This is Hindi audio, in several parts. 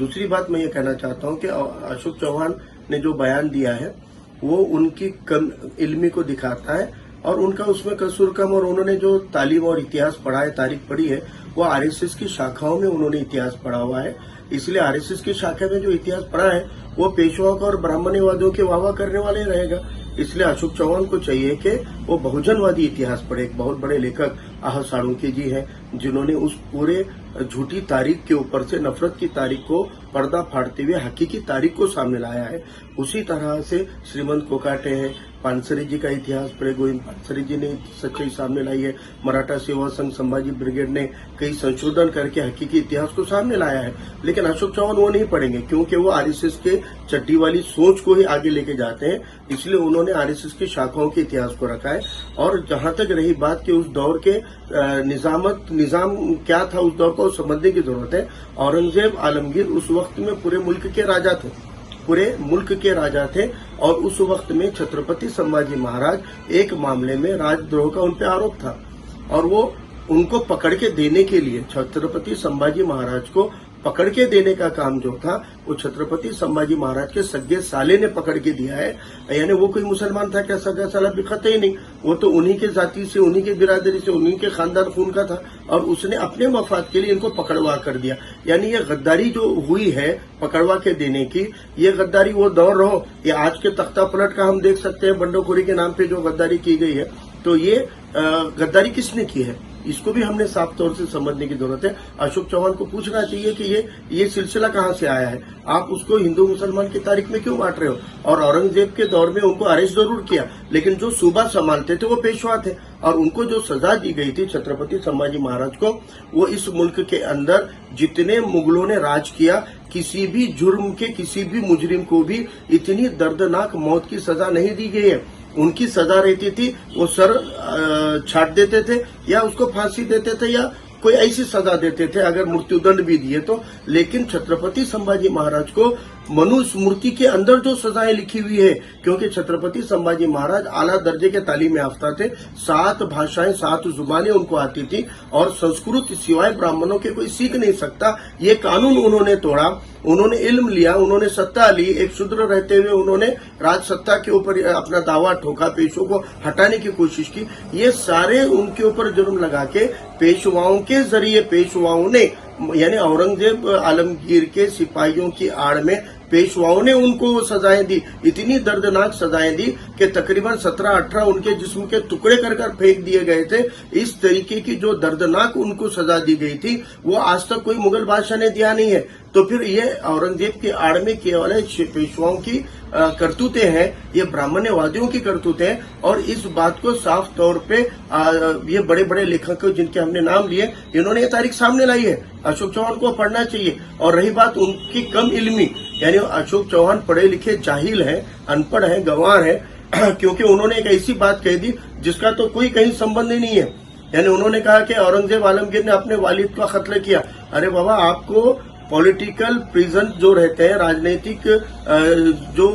दूसरी बात मैं ये कहना चाहता हूँ कि अशोक चौहान ने जो बयान दिया है वो उनकी कम इल्मी को दिखाता है और उनका उसमें कसूर कम। और उन्होंने जो तालीम और इतिहास पढ़ा है, तारीख पढ़ी है, वो आरएसएस की शाखाओं में उन्होंने इतिहास पढ़ा हुआ है। इसलिए आरएसएस की शाखा में जो इतिहास पढ़ा है वो पेशवाओं का और ब्राह्मण्यवादियों के वाहवा करने वाले रहेगा। इसलिए अशोक चौहान को चाहिए कि वो बहुजनवादी इतिहास पढ़े। एक बहुत बड़े लेखक आह साळुंखे जी हैं जिन्होंने उस पूरे झूठी तारीख के ऊपर से नफरत की तारीख को पर्दा फाड़ते हुए हकीकी तारीख को सामने लाया है। उसी तरह से श्रीमंत कोकाटे हैं, पानसरे जी का इतिहास पढ़े, गोविंद पानसरे जी ने सच्चाई सामने लाई है। मराठा सेवा संघ संभाजी ब्रिगेड ने कई संशोधन करके हकीकी इतिहास को सामने लाया है। लेकिन अशोक चौहान वो नहीं पढ़ेंगे क्योंकि वो आरएसएस के चड्डी वाली सोच को ही आगे लेके जाते हैं। इसलिए उन्होंने आरएसएस की शाखाओं के इतिहास को रखा है। और जहां तक रही बात कि उस दौर के निजाम क्या था, उस दौर को समझने की जरूरत है। औरंगजेब आलमगीर उस वक्त में पूरे मुल्क के राजा थे और उस वक्त में छत्रपति संभाजी महाराज एक मामले में राजद्रोह का उन पे आरोप था और वो उनको पकड़ के देने के लिए छत्रपति संभाजी महाराज को पकड़ के देने का काम जो था वो छत्रपति संभाजी महाराज के सगे साले ने पकड़ के दिया है। यानी वो कोई मुसलमान था क्या? सगा साला बिखते ही नहीं, वो तो उन्हीं के जाति से, उन्हीं के बिरादरी से, उन्हीं के खानदान खून का था और उसने अपने मफाद के लिए इनको पकड़वा कर दिया। यानी ये गद्दारी जो हुई है पकड़वा के देने की, ये गद्दारी वो दौर रहो, ये आज के तख्ता पलट का हम देख सकते हैं। बंडोखोरी के नाम पे जो गद्दारी की गई है, तो ये गद्दारी किसने की है इसको भी हमने साफ तौर से समझने की जरूरत है। अशोक चौहान को पूछना चाहिए कि ये सिलसिला कहां से आया है, आप उसको हिंदू मुसलमान की तारीख में क्यों बांट रहे हो। और औरंगजेब के दौर में उनको अरेस्ट जरूर किया, लेकिन जो सूबा संभालते थे वो पेशवा थे और उनको जो सजा दी गई थी छत्रपति संभाजी महाराज को, वो इस मुल्क के अंदर जितने मुगलों ने राज किया, किसी भी जुर्म के किसी भी मुजरिम को भी इतनी दर्दनाक मौत की सजा नहीं दी गई है। उनकी सजा रहती थी वो सर छाट देते थे या उसको फांसी देते थे या कोई ऐसी सजा देते थे अगर मृत्युदंड भी दिए तो। लेकिन छत्रपति संभाजी महाराज को मनुस्मृति के अंदर जो सजाएं लिखी हुई है, क्योंकि छत्रपति संभाजी महाराज आला दर्जे के तालीम याफ्ता थे, 7 भाषाएं 7 जुबानें उनको आती थी और संस्कृत सिवाय ब्राह्मणों के कोई सीख नहीं सकता। ये कानून उन्होंने तोड़ा, उन्होंने इल्म लिया, उन्होंने सत्ता ली, एक शूद्र रहते हुए उन्होंने राज सत्ता के ऊपर अपना दावा ठोका, पेशों को हटाने की कोशिश की। ये सारे उनके ऊपर जुर्म लगा के पेशवाओं के जरिए पेशवाओं ने, यानी औरंगजेब आलमगीर के सिपाहियों की आड़ में पेशवाओं ने उनको सजाएं दी, इतनी दर्दनाक सजाएं दी कि तकरीबन 17-18 उनके जिस्म के टुकड़े कर फेंक दिए गए थे। इस तरीके की जो दर्दनाक उनको सजा दी गई थी वो आज तक कोई मुगल बादशाह ने दिया नहीं है। तो फिर ये औरंगजेब की आड़ में केवल पेशवाओं की करतूतें हैं, ये ब्राह्मण्यवादियों की करतूतें हैं। और इस बात को साफ तौर पे ये बड़े बड़े लेखक जिनके हमने नाम लिए, इन्होंने ये तारीख सामने लाई है। अशोक चौहान को पढ़ना चाहिए। और रही बात उनकी कम इल्मी, यानी अशोक चौहान पढ़े लिखे जाहिल हैं, अनपढ़ हैं, गंवार हैं, क्योंकि उन्होंने एक ऐसी बात कह दी जिसका तो कोई कहीं संबंध ही नहीं है। यानी उन्होंने कहा कि औरंगजेब आलमगीर ने अपने वालिद का कत्ल किया। अरे बाबा, आपको पॉलिटिकल प्रिजन जो रहते हैं, राजनीतिक जो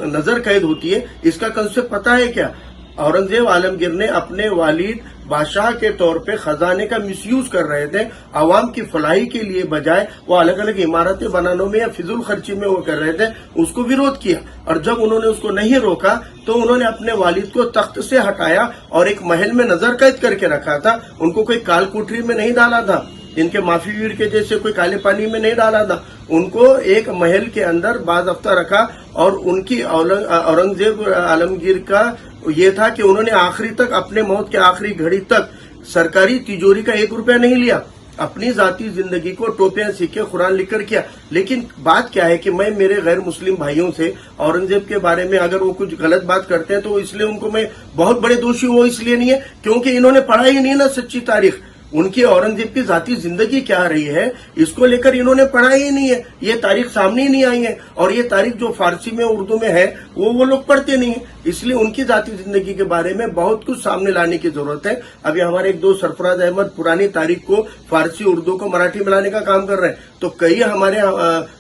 नजर कैद होती है, इसका कंसेप्ट पता है क्या? औरंगजेब आलमगीर ने अपने वालिद बादशाह के तौर पे खजाने का मिसयूज कर रहे थे, आवाम की फलाही के लिए बजाय वो अलग अलग इमारतें बनाने में या फिजूल खर्ची में वो कर रहे थे, उसको विरोध किया। और जब उन्होंने उसको नहीं रोका तो उन्होंने अपने वालिद को तख्त से हटाया और एक महल में नजर कैद करके रखा था। उनको कोई कालकुटरी में नहीं डाला था, इनके माफी वीर के जैसे कोई काले पानी में नहीं डाला था। उनको एक महल के अंदर बाज़ाब्ता रखा और उनकी औरंगजेब आलमगीर का ये था कि उन्होंने आखिरी तक, अपने मौत के आखिरी घड़ी तक सरकारी तिजोरी का 1 रुपया नहीं लिया। अपनी जाती जिंदगी को टोपियां सीखे, कुरान लिखकर किया। लेकिन बात क्या है कि मैं मेरे गैर मुस्लिम भाइयों से औरंगजेब के बारे में अगर वो कुछ गलत बात करते हैं तो इसलिए उनको मैं बहुत बड़े दोषी हूं, इसलिए नहीं है क्योंकि इन्होंने पढ़ा ही नहीं ना सच्ची तारीख। उनकी औरंगजेब की जाती जिंदगी क्या रही है इसको लेकर इन्होंने पढ़ा ही नहीं है, ये तारीख सामने ही नहीं आई है। और ये तारीख जो फारसी में उर्दू में है वो लोग पढ़ते नहीं है, इसलिए उनकी जाती जिंदगी के बारे में बहुत कुछ सामने लाने की जरूरत है। अभी हमारे एक दोस्त सरफराज अहमद पुरानी तारीख को फारसी उर्दू को मराठी में लाने का काम कर रहे हैं। तो कई हमारे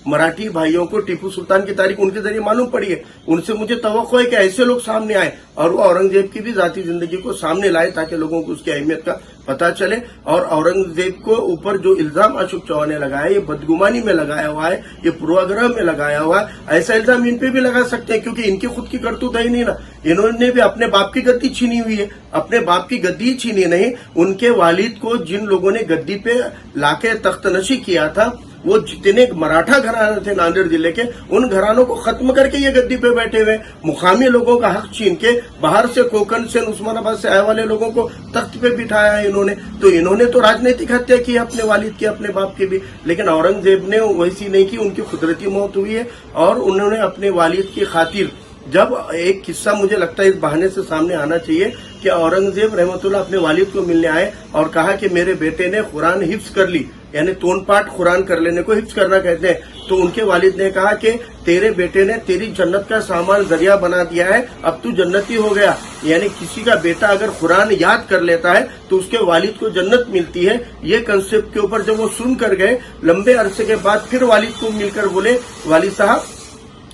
मराठी भाइयों को टीपू सुल्तान की तारीख उनके जरिए मालूम पड़ी है। उनसे मुझे तवक्को है कि ऐसे लोग सामने आए और वो औरंगजेब की भी जाती जिंदगी को सामने लाए ताकि लोगों को उसकी अहमियत का पता चले। और औरंगजेब को ऊपर जो इल्जाम अशोक चौहान ने लगाया, ये बदगुमानी में लगाया हुआ है, ये पूर्वाग्रह में लगाया हुआ है, ऐसा इल्जाम इन पे भी लगा सकते हैं, क्योंकि इनकी खुद की करतूत है ही नहीं ना। इन्होंने भी अपने बाप की गद्दी छीनी हुई है, अपने बाप की गद्दी छीनी नहीं, उनके वालिद को जिन लोगों ने गद्दी पे लाके तख्तनशी किया था, वो जितने मराठा घराने थे नांदेड़ जिले के, उन घरानों को खत्म करके ये गद्दी पे बैठे हुए, मुकामी लोगों का हक छीन के बाहर से कोकन से उस्मानाबाद से आए वाले लोगों को तख्त पे बिठाया है इन्होंने। तो इन्होंने तो राजनीतिक हत्या की अपने वालिद की, अपने बाप की भी, लेकिन औरंगजेब ने वैसी नहीं की, उनकी कुदरती मौत हुई है। और उन्होंने अपने वालिद की खातिर, जब एक किस्सा मुझे लगता है इस बहाने से सामने आना चाहिए कि औरंगजेब रहमतुल्लाह अपने वालिद को मिलने आए और कहा कि मेरे बेटे ने कुरान हिफ्ज कर ली, यानी तोनपाठ कुरान कर लेने को हिफ्ज करना कहते हैं। तो उनके वालिद ने कहा कि तेरे बेटे ने तेरी जन्नत का सामान जरिया बना दिया है, अब तू जन्नती हो गया। यानी किसी का बेटा अगर कुरान याद कर लेता है तो उसके वालिद को जन्नत मिलती है। ये कंसेप्ट के ऊपर जब वो सुन कर गए, लंबे अरसे के बाद फिर वालिद को मिलकर बोले, वालिद साहब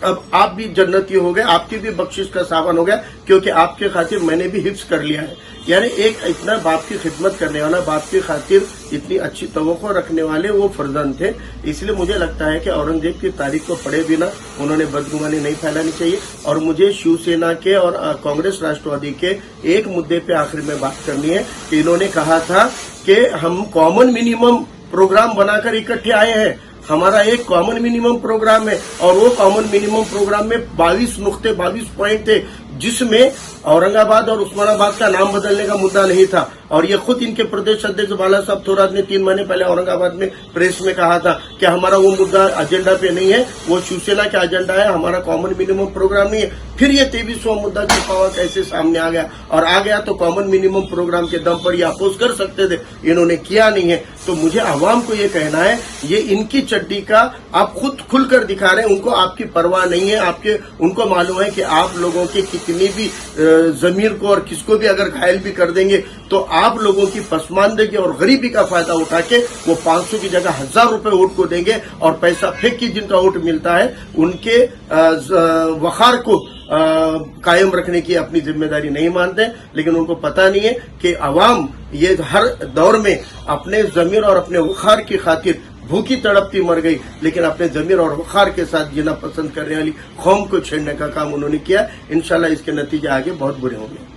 अब आप भी जन्नती हो गए, आपकी भी बख्शिश का सामान हो गया, क्योंकि आपके खातिर मैंने भी हिफ्ज कर लिया है। यानी एक इतना बाप की खिदमत करने वाला, बाप की खातिर इतनी अच्छी तवक्को रखने वाले वो फर्जंद थे। इसलिए मुझे लगता है कि औरंगजेब की तारीख को पढ़े बिना उन्होंने बदगुमानी नहीं फैलानी चाहिए। और मुझे शिवसेना के और कांग्रेस राष्ट्रवादी के एक मुद्दे पे आखिर में बात करनी है कि इन्होंने कहा था कि हम कॉमन मिनिमम प्रोग्राम बनाकर इकट्ठे आए हैं। हमारा एक कॉमन मिनिमम प्रोग्राम है और वो कॉमन मिनिमम प्रोग्राम में 22 नुक्ते 22 पॉइंट थे, जिसमें औरंगाबाद और उस्मानाबाद का नाम बदलने का मुद्दा नहीं था। और ये खुद इनके प्रदेश अध्यक्ष बाला साहब थोरात ने 3 महीने पहले औरंगाबाद में प्रेस में कहा था कि हमारा वो मुद्दा एजेंडा पे नहीं है, वो शिवसेना का एजेंडा है, हमारा कॉमन मिनिमम प्रोग्राम नहीं है। फिर ये 23वां मुद्दा छुपा हुआ कैसे सामने आ गया, और आ गया तो कॉमन मिनिमम प्रोग्राम के दम पर ये अपोज कर सकते थे, इन्होंने किया नहीं है। तो मुझे आवाम को ये कहना है, ये इनकी चड्डी का आप खुद खुलकर दिखा रहे हैं, उनको आपकी परवाह नहीं है। उनको मालूम है कि आप लोगों की कितनी भी जमीर को और किसको भी अगर घायल भी कर देंगे तो आप लोगों की पसमानदगी और गरीबी का फायदा उठा के वो 500 की जगह 1000 रुपए वोट को देंगे, और पैसा फेंक के जिनका वोट मिलता है उनके वखार को कायम रखने की अपनी जिम्मेदारी नहीं मानते। लेकिन उनको पता नहीं है कि अवाम ये हर दौर में अपने जमीर और अपने वखार की खातिर भूखी तड़पती मर गई, लेकिन अपने जमीर और वखार के साथ जीना पसंद करने वाली कौम को छेड़ने का काम उन्होंने किया। इंशाल्लाह इसके नतीजे आगे बहुत बुरे होंगे।